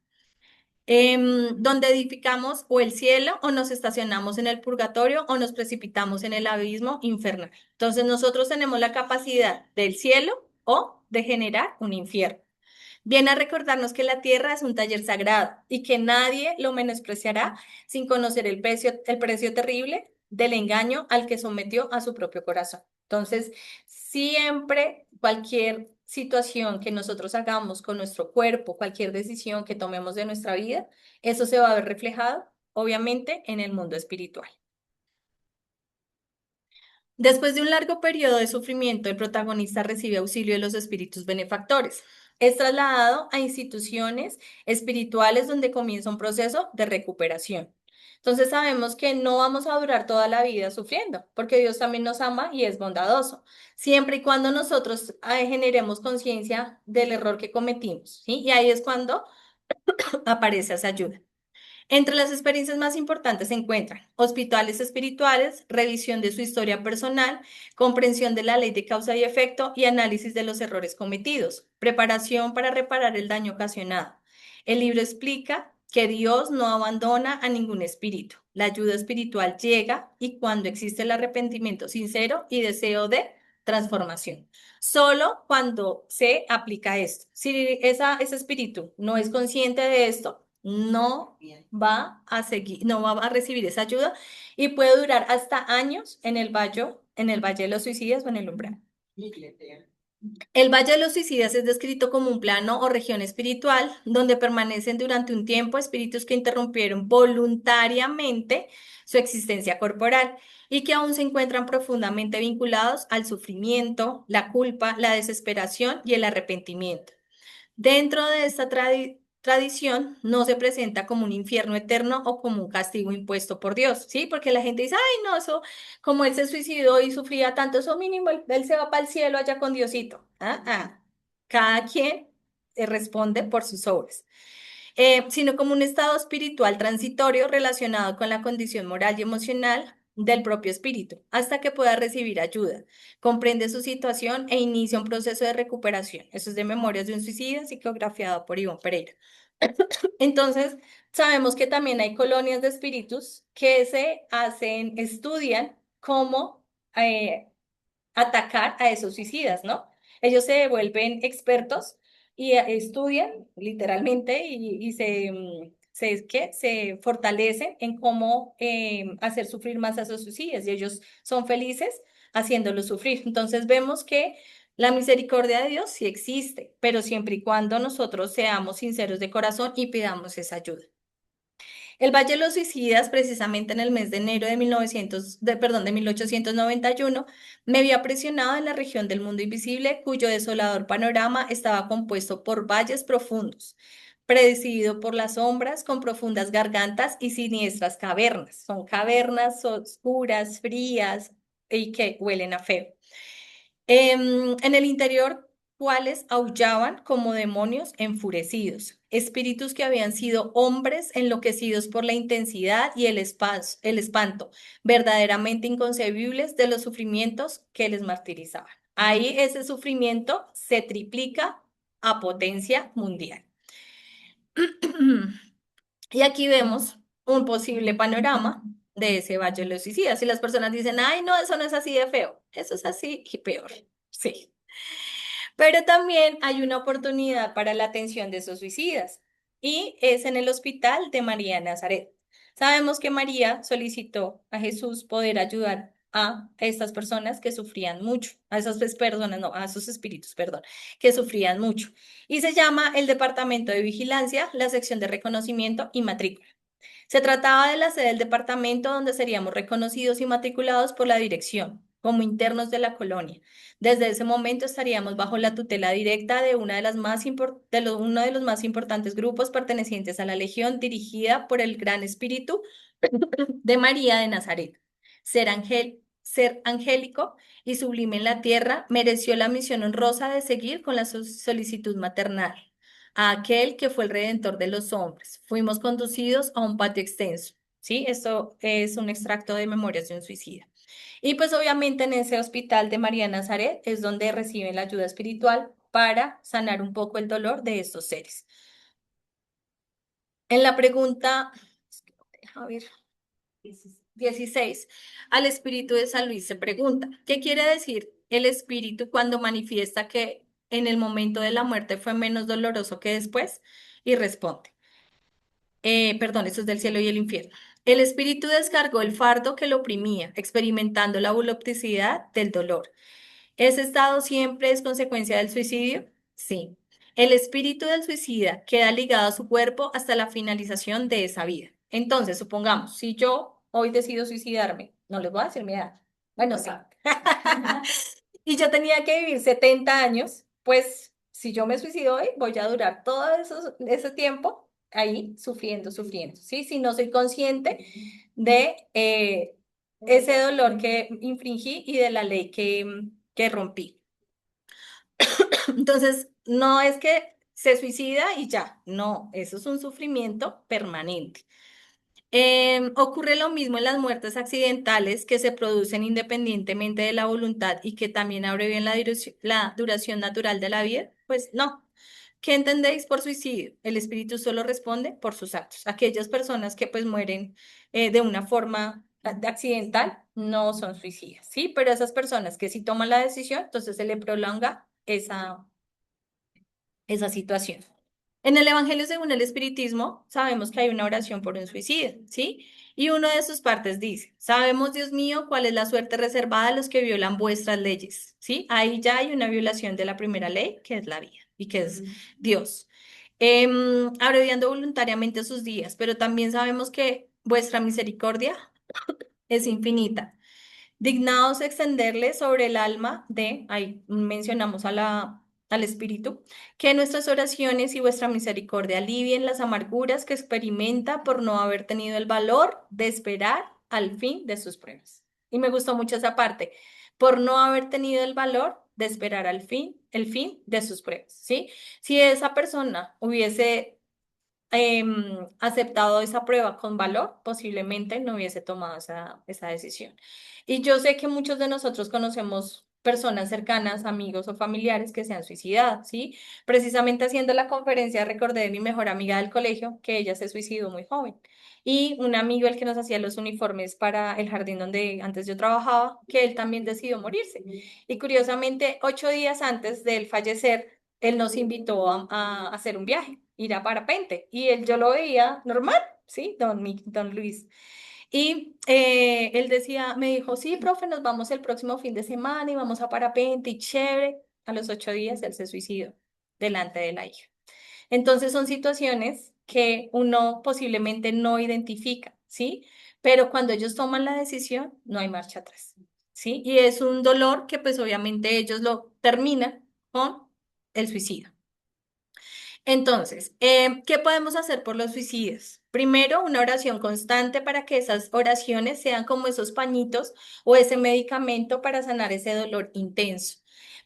Donde edificamos o el cielo o nos estacionamos en el purgatorio o nos precipitamos en el abismo infernal. Entonces nosotros tenemos la capacidad del cielo o de generar un infierno. Viene a recordarnos que la tierra es un taller sagrado y que nadie lo menospreciará sin conocer el precio terrible del engaño al que sometió a su propio corazón. Entonces, siempre cualquier situación que nosotros hagamos con nuestro cuerpo, cualquier decisión que tomemos de nuestra vida, eso se va a ver reflejado, obviamente, en el mundo espiritual. Después de un largo periodo de sufrimiento, el protagonista recibe auxilio de los espíritus benefactores. Es trasladado a instituciones espirituales donde comienza un proceso de recuperación. Entonces sabemos que no vamos a durar toda la vida sufriendo, porque Dios también nos ama y es bondadoso, siempre y cuando nosotros generemos conciencia del error que cometimos, ¿sí? Y ahí es cuando aparece esa ayuda. Entre las experiencias más importantes se encuentran hospitales espirituales, revisión de su historia personal, comprensión de la ley de causa y efecto y análisis de los errores cometidos, preparación para reparar el daño ocasionado. El libro explica que Dios no abandona a ningún espíritu. La ayuda espiritual llega y cuando existe el arrepentimiento sincero y deseo de transformación. Solo cuando se aplica esto. Si ese espíritu no es consciente de esto, no va a seguir, no va a recibir esa ayuda y puede durar hasta años en el Valle de los Suicidas o en el umbral. El Valle de los Suicidas es descrito como un plano o región espiritual donde permanecen durante un tiempo espíritus que interrumpieron voluntariamente su existencia corporal y que aún se encuentran profundamente vinculados al sufrimiento, la culpa, la desesperación y el arrepentimiento. Dentro de esta tradición no se presenta como un infierno eterno o como un castigo impuesto por Dios, ¿sí? Porque la gente dice, ay, no, eso, como él se suicidó y sufría tanto, eso mínimo, él se va para el cielo allá con Diosito. Cada quien responde por sus obras. sino como un estado espiritual transitorio relacionado con la condición moral y emocional del propio espíritu, hasta que pueda recibir ayuda. Comprende su situación e inicia un proceso de recuperación. Eso es de Memorias de un Suicida, psicografiado por Ivonne Pereira. Entonces, sabemos que también hay colonias de espíritus que estudian cómo atacar a esos suicidas, ¿no? Ellos se vuelven expertos y estudian literalmente y se fortalecen en cómo hacer sufrir más a esos suicidas y ellos son felices haciéndolos sufrir. Entonces vemos que la misericordia de Dios sí existe, pero siempre y cuando nosotros seamos sinceros de corazón y pidamos esa ayuda. El Valle de los Suicidas, precisamente en el mes de enero de 1891, me vio aprisionado en la región del mundo invisible, cuyo desolador panorama estaba compuesto por valles profundos, presidido por las sombras, con profundas gargantas y siniestras cavernas. Son cavernas oscuras, frías y que huelen a feo. En el interior, cuales aullaban como demonios enfurecidos, espíritus que habían sido hombres enloquecidos por la intensidad y el espanto, verdaderamente inconcebibles de los sufrimientos que les martirizaban. Ahí ese sufrimiento se triplica a potencia mundial. Y aquí vemos un posible panorama de ese Valle de los Suicidas. Y las personas dicen, ay, no, eso no es así de feo, eso es así y peor. Sí. Pero también hay una oportunidad para la atención de esos suicidas y es en el hospital de María de Nazaret. Sabemos que María solicitó a Jesús poder ayudar a estas personas que sufrían mucho, a esas personas, no, a esos espíritus, perdón, que sufrían mucho. Y se llama el Departamento de Vigilancia, la sección de reconocimiento y matrícula. Se trataba de la sede del departamento donde seríamos reconocidos y matriculados por la dirección, como internos de la colonia. Desde ese momento estaríamos bajo la tutela directa de uno de los más importantes grupos pertenecientes a la Legión, dirigida por el Gran Espíritu de María de Nazaret. Ser angélico y sublime en la tierra, mereció la misión honrosa de seguir con la solicitud maternal a aquel que fue el redentor de los hombres. Fuimos conducidos a un patio extenso. ¿Sí? Esto es un extracto de Memorias de un Suicida. Y pues obviamente en ese hospital de María Nazaret es donde reciben la ayuda espiritual para sanar un poco el dolor de estos seres. En la pregunta, a ver, 16, al espíritu de San Luis se pregunta, ¿qué quiere decir el espíritu cuando manifiesta que en el momento de la muerte fue menos doloroso que después? Y responde, perdón, esto es del cielo y el infierno. El espíritu descargó el fardo que lo oprimía, experimentando la voluptuosidad del dolor. ¿Ese estado siempre es consecuencia del suicidio? Sí. El espíritu del suicida queda ligado a su cuerpo hasta la finalización de esa vida. Entonces, supongamos, si yo hoy decido suicidarme, no les voy a decir mi edad. Bueno, sí. Y yo tenía que vivir 70 años, pues si yo me suicido hoy, voy a durar todo ese tiempo ahí sufriendo, ¿sí? Si no soy consciente de ese dolor que infringí y de la ley que rompí. Entonces, no es que se suicida y ya, no, eso es un sufrimiento permanente. Ocurre lo mismo en las muertes accidentales que se producen independientemente de la voluntad y que también abrevian la duración natural de la vida. Pues no. ¿Qué entendéis por suicidio? El espíritu solo responde por sus actos. Aquellas personas que pues mueren de una forma accidental no son suicidas, ¿sí? Pero esas personas que sí toman la decisión, entonces se le prolonga esa situación. En el Evangelio según el Espiritismo, sabemos que hay una oración por un suicida, ¿sí? Y una de sus partes dice, sabemos, Dios mío, cuál es la suerte reservada a los que violan vuestras leyes, ¿sí? Ahí ya hay una violación de la primera ley, que es la vida, y que es Dios. Abreviando voluntariamente sus días, pero también sabemos que vuestra misericordia es infinita. Dignaos extenderle sobre el alma ahí mencionamos al Espíritu, que nuestras oraciones y vuestra misericordia alivien las amarguras que experimenta por no haber tenido el valor de esperar al fin de sus pruebas. Y me gustó mucho esa parte, por no haber tenido el valor de esperar el fin de sus pruebas, ¿sí? Si esa persona hubiese aceptado esa prueba con valor, posiblemente no hubiese tomado esa decisión. Y yo sé que muchos de nosotros conocemos personas cercanas, amigos o familiares que se han suicidado, ¿sí? Precisamente haciendo la conferencia recordé de mi mejor amiga del colegio que ella se suicidó muy joven. Y un amigo, el que nos hacía los uniformes para el jardín donde antes yo trabajaba, que él también decidió morirse. Y curiosamente, 8 días antes de él fallecer, él nos invitó a hacer un viaje, ir a parapente. Y yo lo veía normal, ¿sí? Don Luis. Y él decía, me dijo, sí, profe, nos vamos el próximo fin de semana y vamos a parapente y chévere. A los 8 días él se suicidó delante de la hija. Entonces son situaciones que uno posiblemente no identifica, ¿sí? Pero cuando ellos toman la decisión, no hay marcha atrás, ¿sí? Y es un dolor que pues obviamente ellos lo terminan con el suicidio. Entonces, ¿qué podemos hacer por los suicidios? Primero, una oración constante para que esas oraciones sean como esos pañitos o ese medicamento para sanar ese dolor intenso.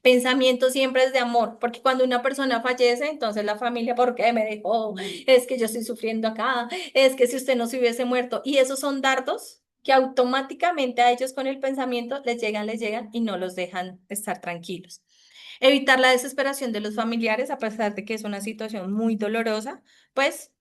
Pensamiento siempre es de amor, porque cuando una persona fallece, entonces la familia, ¿por qué me dejó? Es que yo estoy sufriendo acá, es que si usted no se hubiese muerto. Y esos son dardos que automáticamente a ellos con el pensamiento les llegan y no los dejan estar tranquilos. Evitar la desesperación de los familiares, a pesar de que es una situación muy dolorosa, pues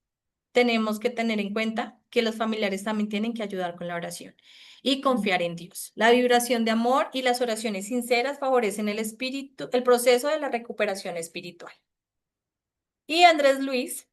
tenemos que tener en cuenta que los familiares también tienen que ayudar con la oración y confiar en Dios. La vibración de amor y las oraciones sinceras favorecen el espíritu, el proceso de la recuperación espiritual. Y Andrés Luis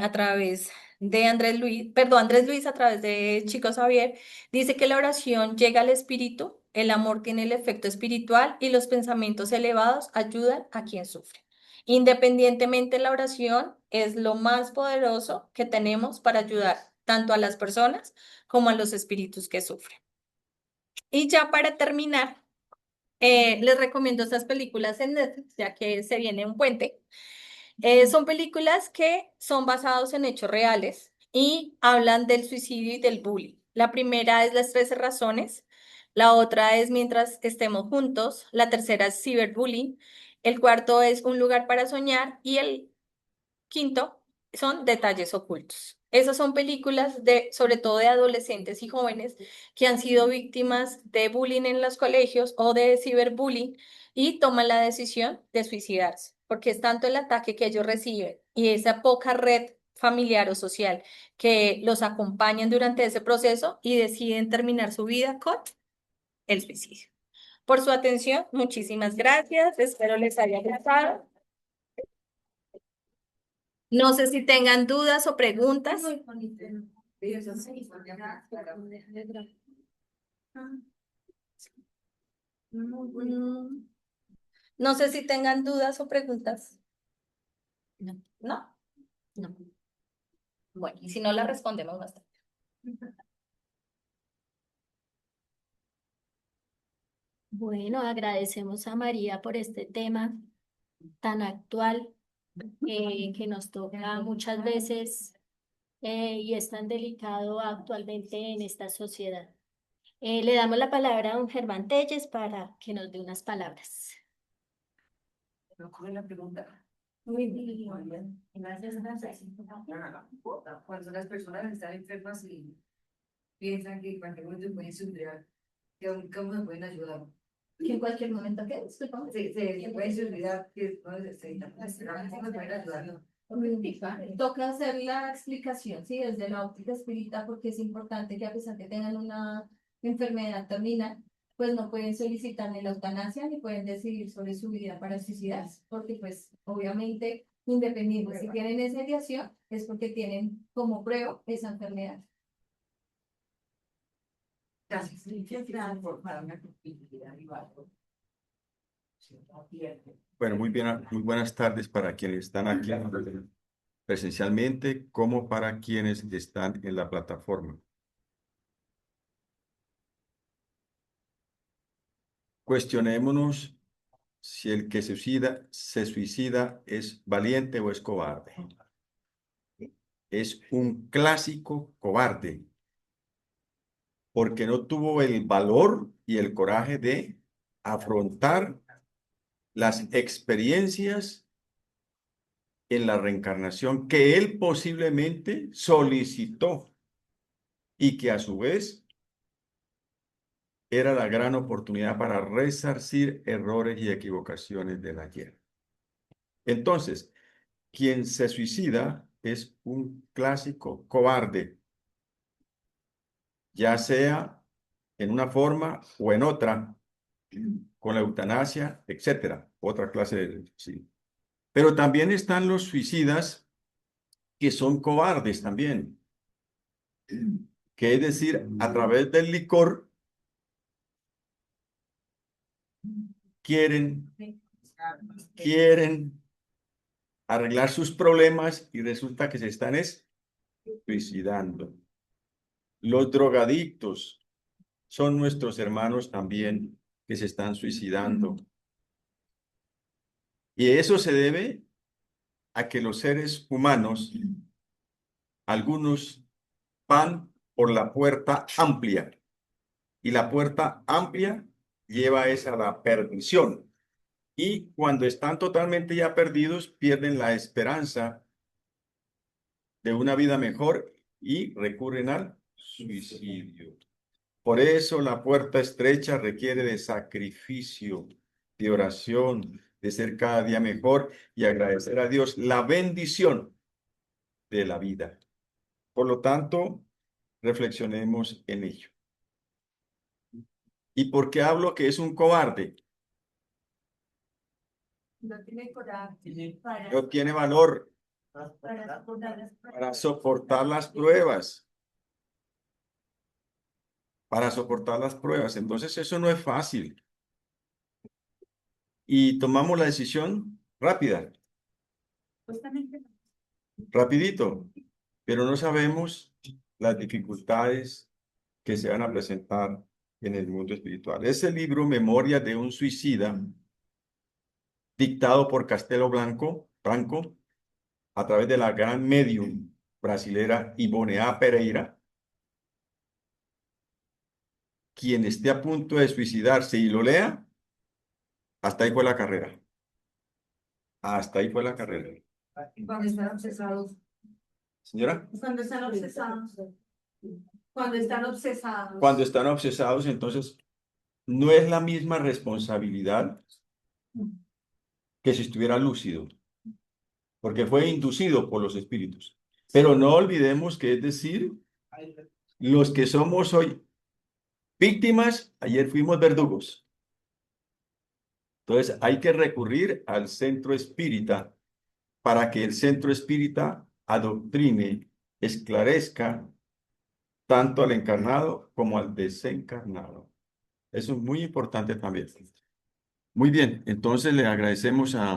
a través de Andrés Luis a través de Chico Xavier, dice que la oración llega al espíritu, el amor tiene el efecto espiritual y los pensamientos elevados ayudan a quien sufre. Independientemente, la oración es lo más poderoso que tenemos para ayudar tanto a las personas como a los espíritus que sufren. Y ya para terminar, les recomiendo estas películas en Netflix, ya que se viene un puente. Son películas que son basadas en hechos reales y hablan del suicidio y del bullying. La primera es Las 13 razones, la otra es Mientras estemos juntos, la tercera es Ciberbullying, el cuarto es Un lugar para soñar y el quinto son Detalles ocultos. Esas son películas sobre todo de adolescentes y jóvenes que han sido víctimas de bullying en los colegios o de ciberbullying y toman la decisión de suicidarse, porque es tanto el ataque que ellos reciben y esa poca red familiar o social que los acompañan durante ese proceso y deciden terminar su vida con el suicidio. Por su atención, muchísimas gracias. Espero les haya gustado. No sé si tengan dudas o preguntas. No sé si tengan dudas o preguntas. No. ¿No? No. Bueno, y si no la respondemos más tarde. Bueno, agradecemos a María por este tema tan actual que nos toca muchas veces y es tan delicado actualmente en esta sociedad. Le damos la palabra a don Germán Telles para que nos dé unas palabras. ¿Cuál es la pregunta? Muy bien. Muy bien. Gracias, gracias. Cuando las personas están enfermas y piensan que en cualquier momento pueden suicidar, ¿cómo nos pueden ayudar? Que en cualquier momento, ¿qué? Disculpame. Se pueden suicidar, que no necesitan. ¿Cómo nos pueden ayudar? Toca hacer la explicación, sí, desde la óptica espírita, porque es importante que a pesar que tengan una enfermedad terminal, pues no pueden solicitar ni la eutanasia ni pueden decidir sobre su vida para suicidarse, porque pues obviamente, independiente si tienen esa ideación, es porque tienen como prueba esa enfermedad. Casi se formar una complejidad y algo. Bueno, muy buenas tardes para quienes están aquí presencialmente como para quienes están en la plataforma. Cuestionémonos si el que se suicida es valiente o es cobarde. Es un clásico cobarde, porque no tuvo el valor y el coraje de afrontar las experiencias en la reencarnación que él posiblemente solicitó y que a su vez era la gran oportunidad para resarcir errores y equivocaciones del ayer. Entonces, quien se suicida es un clásico cobarde, ya sea en una forma o en otra, con la eutanasia, etcétera, otra clase de suicidio. Pero también están los suicidas que son cobardes también, que es decir, a través del licor quieren arreglar sus problemas y resulta que se están suicidando. Los drogadictos son nuestros hermanos también que se están suicidando. Y eso se debe a que los seres humanos, algunos van por la puerta amplia, y la puerta amplia lleva esa a la perdición. Y cuando están totalmente ya perdidos, pierden la esperanza de una vida mejor y recurren al suicidio. Por eso la puerta estrecha requiere de sacrificio, de oración, de ser cada día mejor y agradecer a Dios la bendición de la vida. Por lo tanto, reflexionemos en ello. ¿Y por qué hablo que es un cobarde? No tiene coraje No tiene valor para soportar las pruebas. Para soportar las pruebas. Entonces eso no es fácil. Y tomamos la decisión rápida. Rapidito. Pero no sabemos las dificultades que se van a presentar en el mundo espiritual. Ese libro, Memoria de un suicida, dictado por Castelo Branco, a través de la gran medium brasilera Ivone A. Pereira, quien esté a punto de suicidarse y lo lea, hasta ahí fue la carrera. Hasta ahí fue la carrera. cuando están obsesados. Señora, Cuando están obsesados. Cuando están obsesados. cuando están obsesados, entonces no es la misma responsabilidad que si estuviera lúcido, porque fue inducido por los espíritus. Pero no olvidemos que es decir, los que somos hoy víctimas, ayer fuimos verdugos. Entonces hay que recurrir al centro espírita para que el centro espírita adoctrine, esclarezca tanto al encarnado como al desencarnado. Eso es muy importante también. Muy bien, entonces le agradecemos a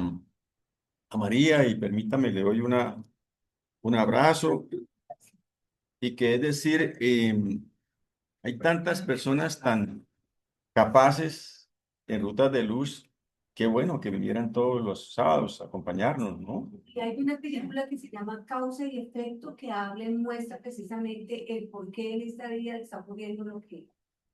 María y permítame, le doy un abrazo y que es decir, hay tantas personas tan capaces en Rutas de Luz, qué bueno que vinieran todos los sábados a acompañarnos, ¿no? Y hay una película que se llama Causa y Efecto que habla y muestra precisamente el por qué en esta vida está ocurriendo lo que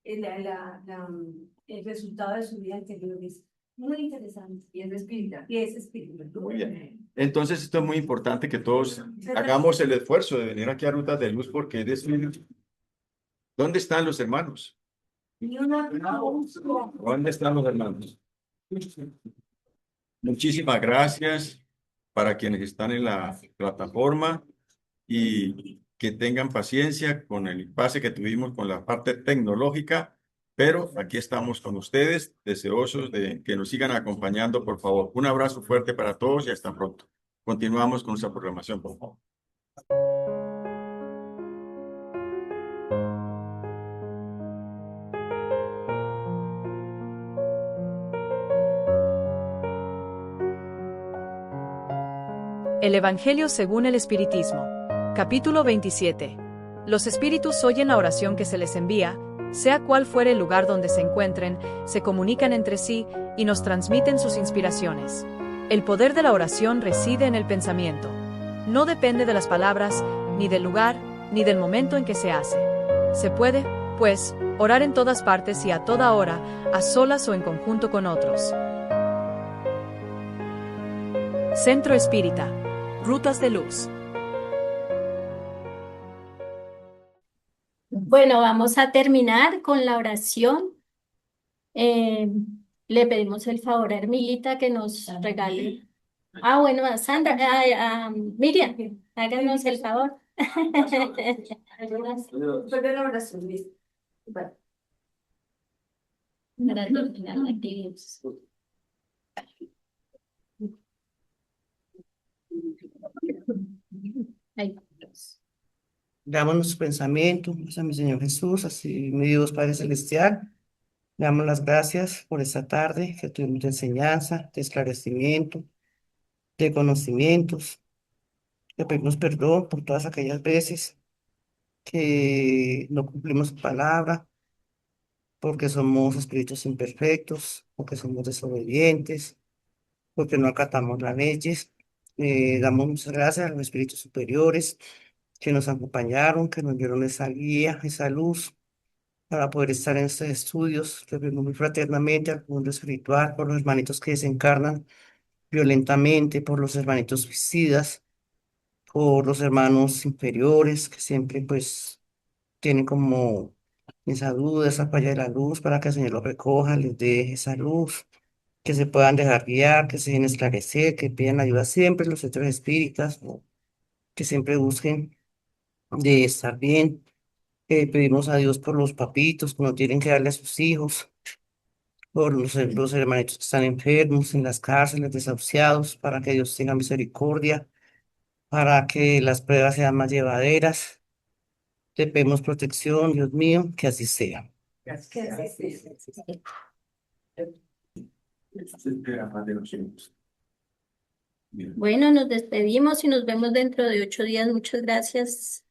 el resultado de su vida anterior es muy interesante. Y es espírita. Y es espiritual. Muy bien. Entonces esto es muy importante que todos hagamos el esfuerzo de venir aquí a Rutas de Luz porque es decir, ¿dónde están los hermanos? Y una ¿Dónde están los hermanos? Muchísimas gracias para quienes están en la plataforma y que tengan paciencia con el impasse que tuvimos con la parte tecnológica, pero aquí estamos con ustedes, deseosos de que nos sigan acompañando, por favor. Un abrazo fuerte para todos y hasta pronto. Continuamos con nuestra programación, por favor. El Evangelio según el Espiritismo. Capítulo 27. Los espíritus oyen la oración que se les envía, sea cual fuere el lugar donde se encuentren, se comunican entre sí y nos transmiten sus inspiraciones. El poder de la oración reside en el pensamiento. No depende de las palabras, ni del lugar, ni del momento en que se hace. Se puede, pues, orar en todas partes y a toda hora, a solas o en conjunto con otros. Centro Espírita. Rutas de Luz. Bueno, vamos a terminar con la oración. Eh, Le pedimos el favor a Hermilita que nos regale. Ah, bueno, a Sandra, a Miriam, háganos el favor. Solo la oración, listo. Bueno. Para terminar la actividad. Ahí vamos. Damos nuestro pensamiento a mi Señor Jesús, así mi Dios Padre Celestial. Le damos las gracias por esta tarde que tuvimos de enseñanza, de esclarecimiento, de conocimientos. Le pedimos perdón por todas aquellas veces que no cumplimos su palabra, porque somos espíritus imperfectos, porque somos desobedientes, porque no acatamos las leyes. Damos muchas gracias a los espíritus superiores que nos acompañaron, que nos dieron esa guía, esa luz para poder estar en estos estudios. Le pedimos muy fraternamente al mundo espiritual, por los hermanitos que desencarnan violentamente, por los hermanitos suicidas, por los hermanos inferiores que siempre pues tienen como esa duda, esa falla de la luz, para que el Señor los recoja, les dé esa luz, que se puedan dejar guiar, que se dejen esclarecer, que pidan ayuda siempre los centros espíritas, o que siempre busquen de estar bien. Pedimos a Dios por los papitos que no tienen que darle a sus hijos, por los hermanitos que están enfermos en las cárceles, desahuciados, para que Dios tenga misericordia, para que las pruebas sean más llevaderas. Te pedimos protección, Dios mío, que así sea. Bueno, nos despedimos y nos vemos dentro de 8 días. Muchas gracias.